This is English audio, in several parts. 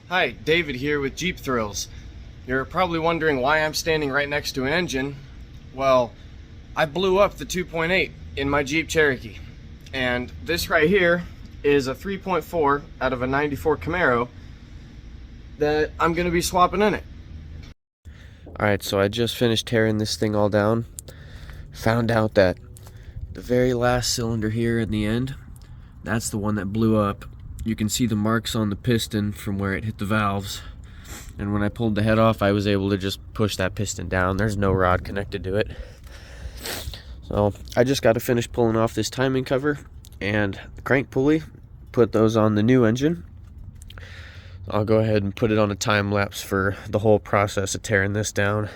Hi, David here with Jeep Thrills. You're probably wondering why I'm standing right next to an engine. Well, I blew up the 2.8 in my Jeep Cherokee. And this right here is a 3.4 out of a 94 Camaro that I'm going to be swapping in it. Alright, so I just finished tearing this thing all down. Found out that the very last cylinder here in the end, that's the one that blew up. You can see the marks on the piston from where it hit the valves. And when I pulled the head off, I was able to just push that piston down. There's no rod connected to it. So I just got to finish pulling off this timing cover and the crank pulley, put those on the new engine. I'll go ahead and put it on a time lapse for the whole process of tearing this down.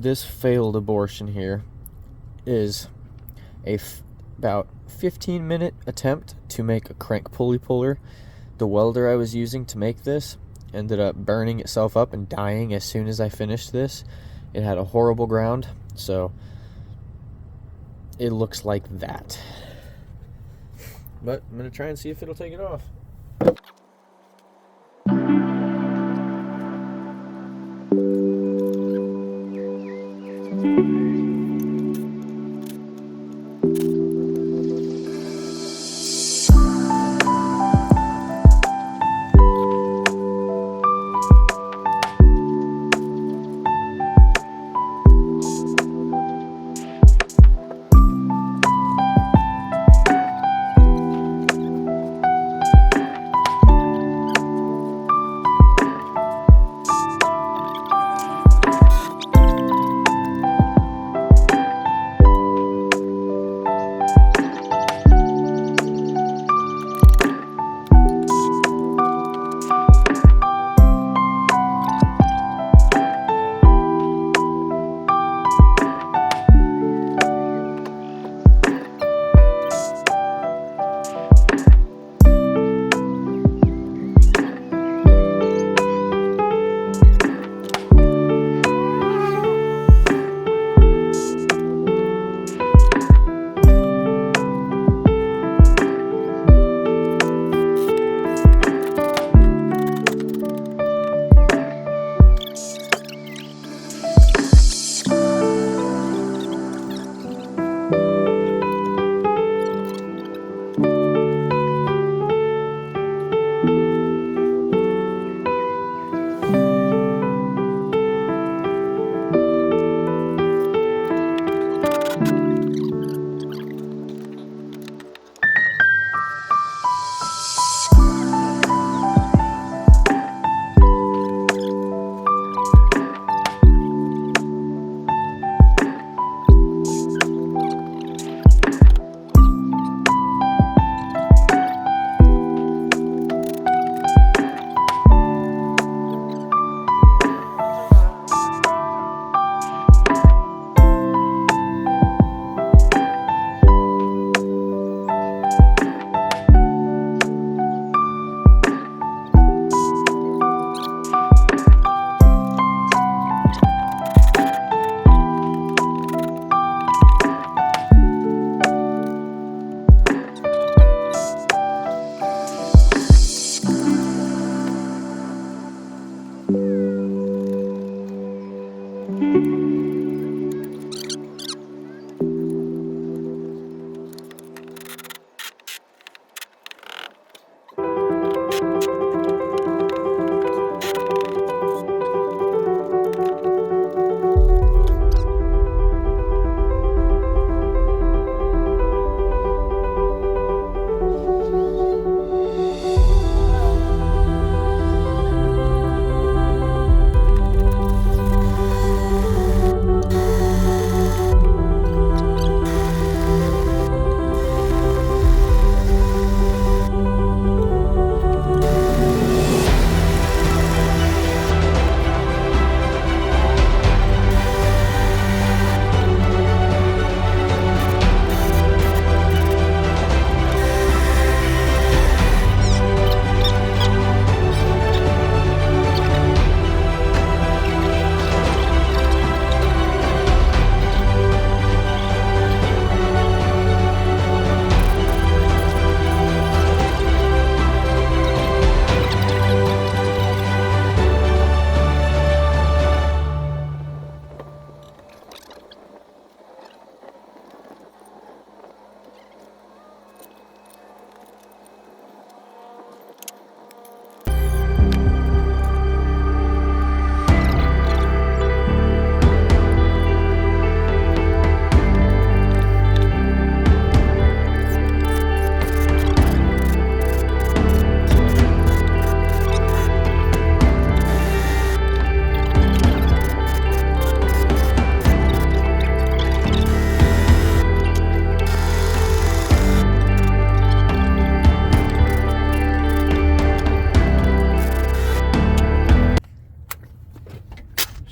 this failed abortion here is about 15-minute attempt to make a crank pulley puller. The welder I was using to make this ended up burning itself up and dying as soon as I finished this. It had a horrible ground, so it looks like that. But I'm going to try and see if it'll take it off.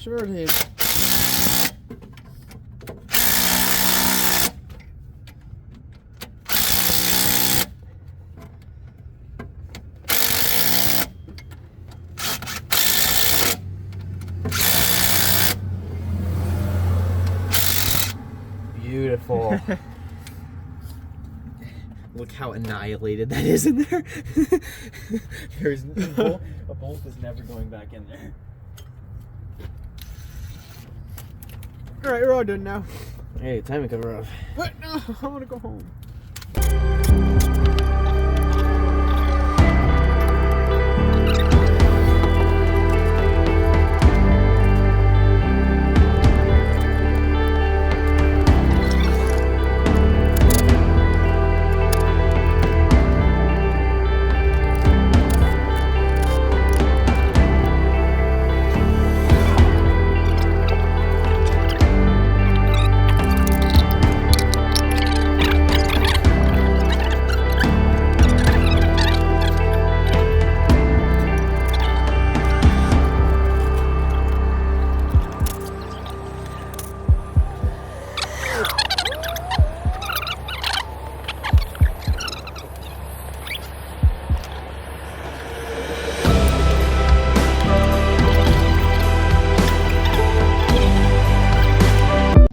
Sure it is. full. Look how annihilated that is in there. There's a bolt is never going back in there. All right, we're all done now. Hey, timing cover off. What? No, I want to go home.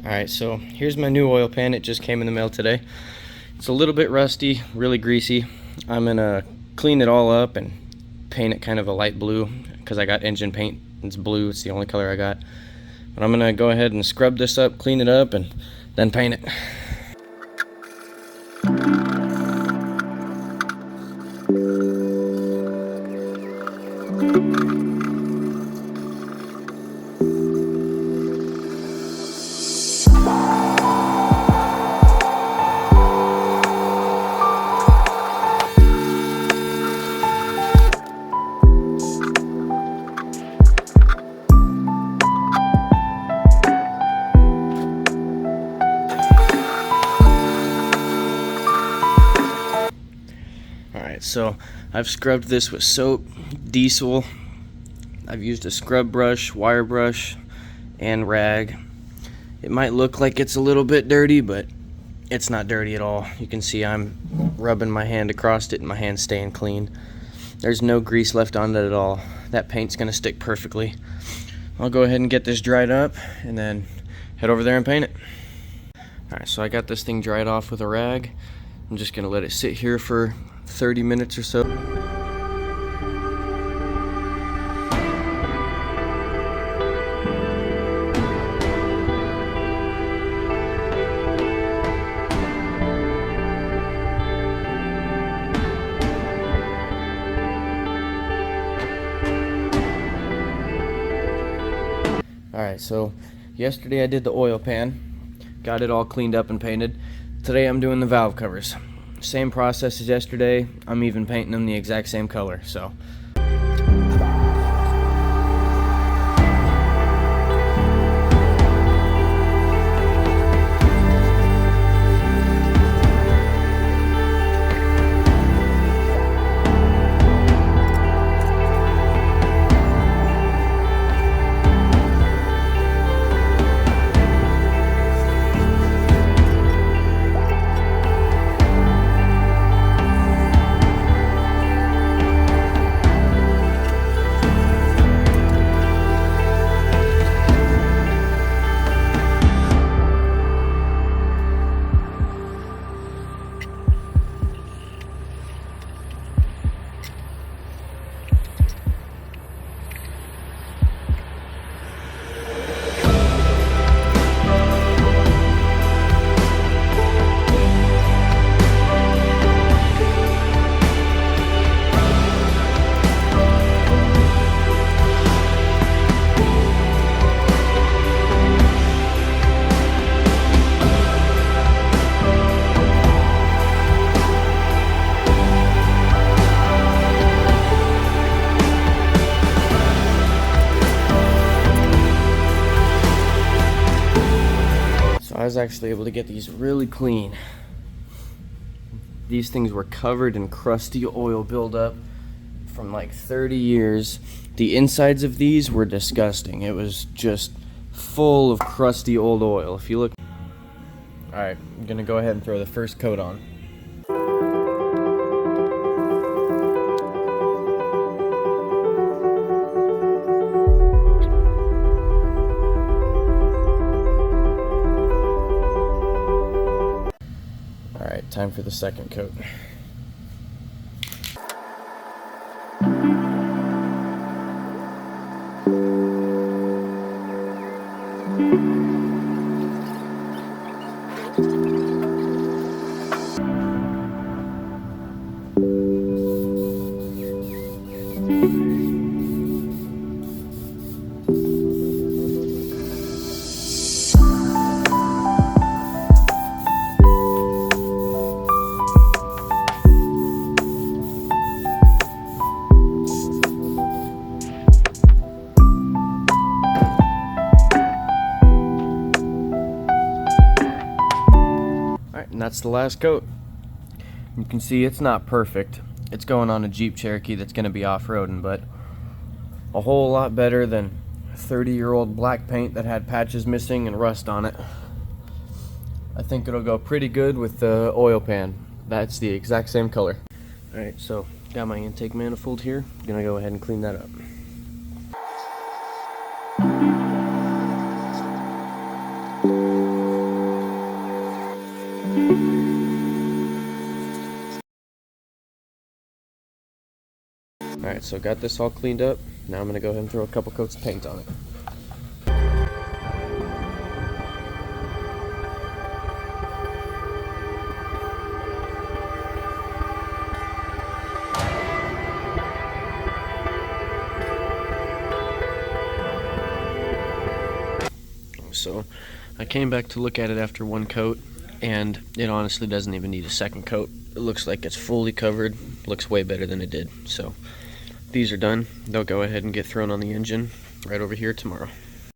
Alright, so here's my new oil pan. It just came in the mail today. It's a little bit rusty, really greasy. I'm gonna clean it all up and paint it kind of a light blue because I got engine paint. It's blue, it's the only color I got. But I'm gonna go ahead and scrub this up, clean it up, and then paint it. So I've scrubbed this with soap, diesel. I've used a scrub brush, wire brush, and rag. It might look like it's a little bit dirty, but it's not dirty at all. You can see I'm rubbing my hand across it and my hand's staying clean. There's no grease left on it at all. That paint's gonna stick perfectly. I'll go ahead and get this dried up and then head over there and paint it. Alright, so I got this thing dried off with a rag. I'm just gonna let it sit here for 30 minutes or so. Alright, so yesterday I did the oil pan, got it all cleaned up and painted. Today I'm doing the valve covers. Same process as yesterday. I'm even painting them the exact same color, so. I was actually able to get these really clean. These things were covered in crusty oil buildup from like 30 years. The insides of these were disgusting. It was just full of crusty old oil. If you look. Alright, I'm gonna go ahead and throw the first coat on. time for the second coat. Alright, and that's the last coat. You can see it's not perfect. It's going on a Jeep Cherokee that's going to be off-roading, but a whole lot better than 30-year-old black paint that had patches missing and rust on it. I think it'll go pretty good with the oil pan. That's the exact same color. Alright, so got my intake manifold here. Gonna go ahead and clean that up. Alright, so got this all cleaned up. Now I'm going to go ahead and throw a couple coats of paint on it. So I came back to look at it after one coat, and it honestly doesn't even need a second coat. It looks like it's fully covered. Looks way better than it did. So these are done. They'll go ahead and get thrown on the engine right over here tomorrow.